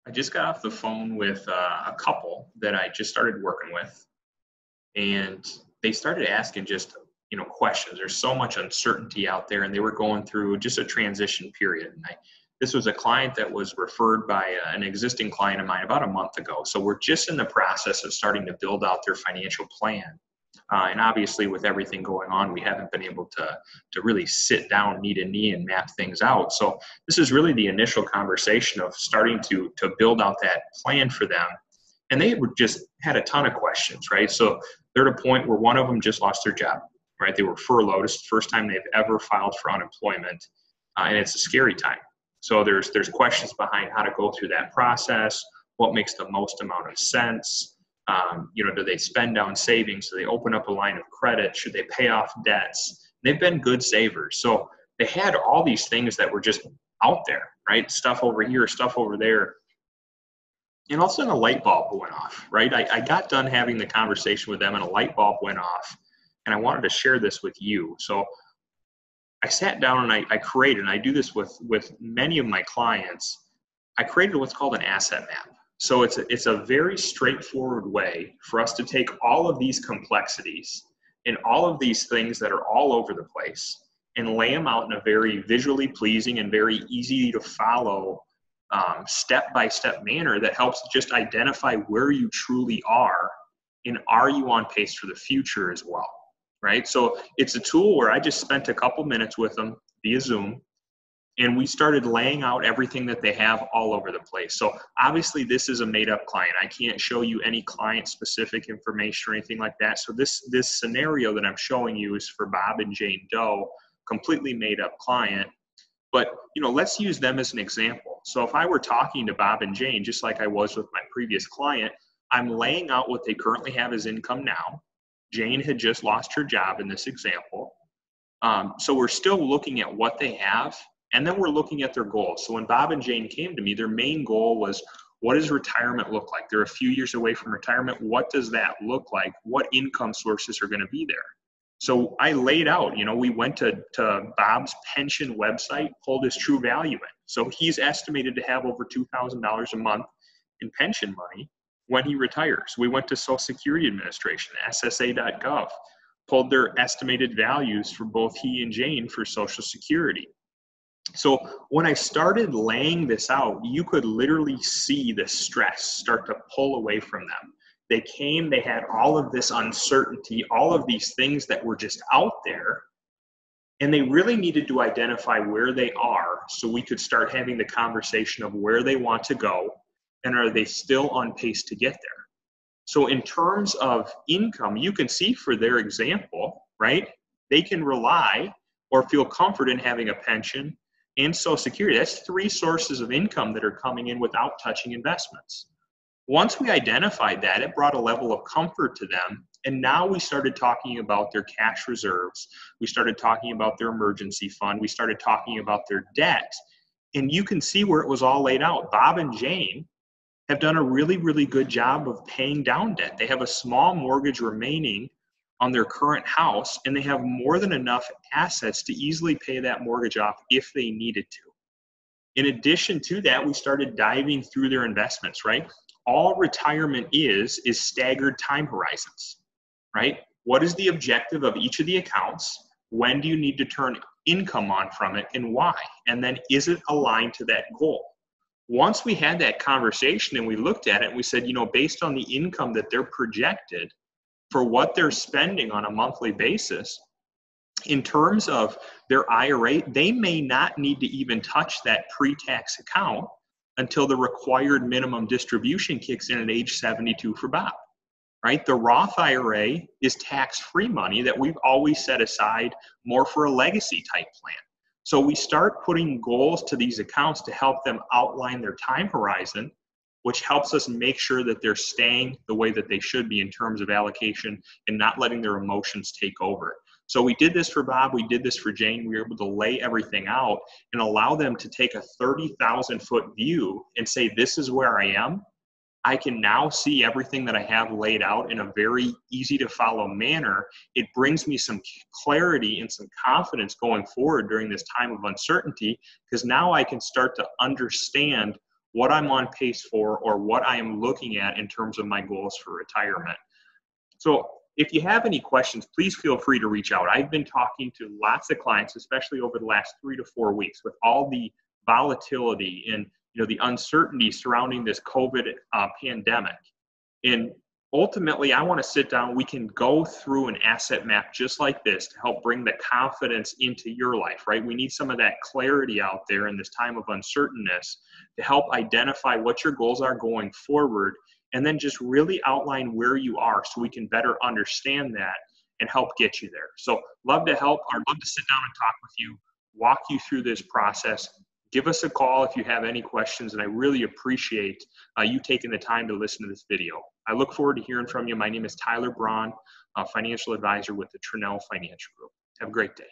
I just got off the phone with a couple that I just started working with, and they started asking just questions. There's so much uncertainty out there, and they were going through just a transition period. And this was a client that was referred by an existing client of mine about a month ago. So we're just in the process of starting to build out their financial plan. And obviously, with everything going on, we haven't been able to really sit down knee to knee and map things out. So this is really the initial conversation of starting to build out that plan for them. And they were just had a ton of questions, right? So they're at a point where one of them just lost their job, right? They were furloughed. It's the first time they've ever filed for unemployment, and it's a scary time. So there's questions behind how to go through that process, what makes the most amount of sense. Do they spend down savings? Do they open up a line of credit? Should they pay off debts? They've been good savers. So they had all these things that were just out there, right? Stuff over here, stuff over there. And all of a sudden a light bulb went off, right? I got done having the conversation with them and a light bulb went off. And I wanted to share this with you. So I sat down and I created, and I do this with many of my clients, I created what's called an asset map. So it's a very straightforward way for us to take all of these complexities and all of these things that are all over the place and lay them out in a very visually pleasing and very easy to follow step-by-step manner that helps just identify where you truly are and are you on pace for the future as well, right? So it's a tool where I just spent a couple minutes with them via Zoom, and we started laying out everything that they have all over the place. So obviously this is a made-up client. I can't show you any client-specific information or anything like that. So this scenario that I'm showing you is for Bob and Jane Doe, completely made-up client. But let's use them as an example. So if I were talking to Bob and Jane, just like I was with my previous client, I'm laying out what they currently have as income now. Jane had just lost her job in this example. So we're still looking at what they have, and then we're looking at their goals. So when Bob and Jane came to me, their main goal was, what does retirement look like? They're a few years away from retirement. What does that look like? What income sources are going to be there? So I laid out, we went to Bob's pension website, pulled his true value in. So he's estimated to have over $2,000 a month in pension money when he retires. We went to Social Security Administration, SSA.gov, pulled their estimated values for both he and Jane for Social Security. So when I started laying this out, you could literally see the stress start to pull away from them. They had all of this uncertainty, all of these things that were just out there, and they really needed to identify where they are so we could start having the conversation of where they want to go and are they still on pace to get there. So in terms of income, you can see for their example, right, they can rely or feel comfort in having a pension and Social Security. That's 3 sources of income that are coming in without touching investments. Once we identified that, it brought a level of comfort to them. And now we started talking about their cash reserves. We started talking about their emergency fund. We started talking about their debt. And you can see where it was all laid out. Bob and Jane have done a really, really good job of paying down debt. They have a small mortgage remaining on their current house, and they have more than enough assets to easily pay that mortgage off if they needed to. In addition to that, we started diving through their investments, right? All retirement is staggered time horizons, right? What is the objective of each of the accounts? When do you need to turn income on from it, and why? And then is it aligned to that goal? Once we had that conversation and we looked at it and we said, based on the income that they're projected for what they're spending on a monthly basis, in terms of their IRA, they may not need to even touch that pre-tax account until the required minimum distribution kicks in at age 72 for Bob, right? The Roth IRA is tax-free money that we've always set aside more for a legacy type plan. So we start putting goals to these accounts to help them outline their time horizon, which helps us make sure that they're staying the way that they should be in terms of allocation and not letting their emotions take over. So we did this for Bob, we did this for Jane. We were able to lay everything out and allow them to take a 30,000-foot view and say, this is where I am. I can now see everything that I have laid out in a very easy to follow manner. It brings me some clarity and some confidence going forward during this time of uncertainty, because now I can start to understand what I'm on pace for, or what I am looking at in terms of my goals for retirement. So if you have any questions, please feel free to reach out. I've been talking to lots of clients, especially over the last 3 to 4 weeks, with all the volatility and the uncertainty surrounding this COVID pandemic. And ultimately, I want to sit down. We can go through an asset map just like this to help bring the confidence into your life, right? We need some of that clarity out there in this time of uncertainness to help identify what your goals are going forward, and then just really outline where you are so we can better understand that and help get you there. So love to help. I'd love to sit down and talk with you, walk you through this process. Give us a call if you have any questions, and I really appreciate you taking the time to listen to this video. I look forward to hearing from you. My name is Tyler Braun, a financial advisor with the Tranel Financial Group. Have a great day.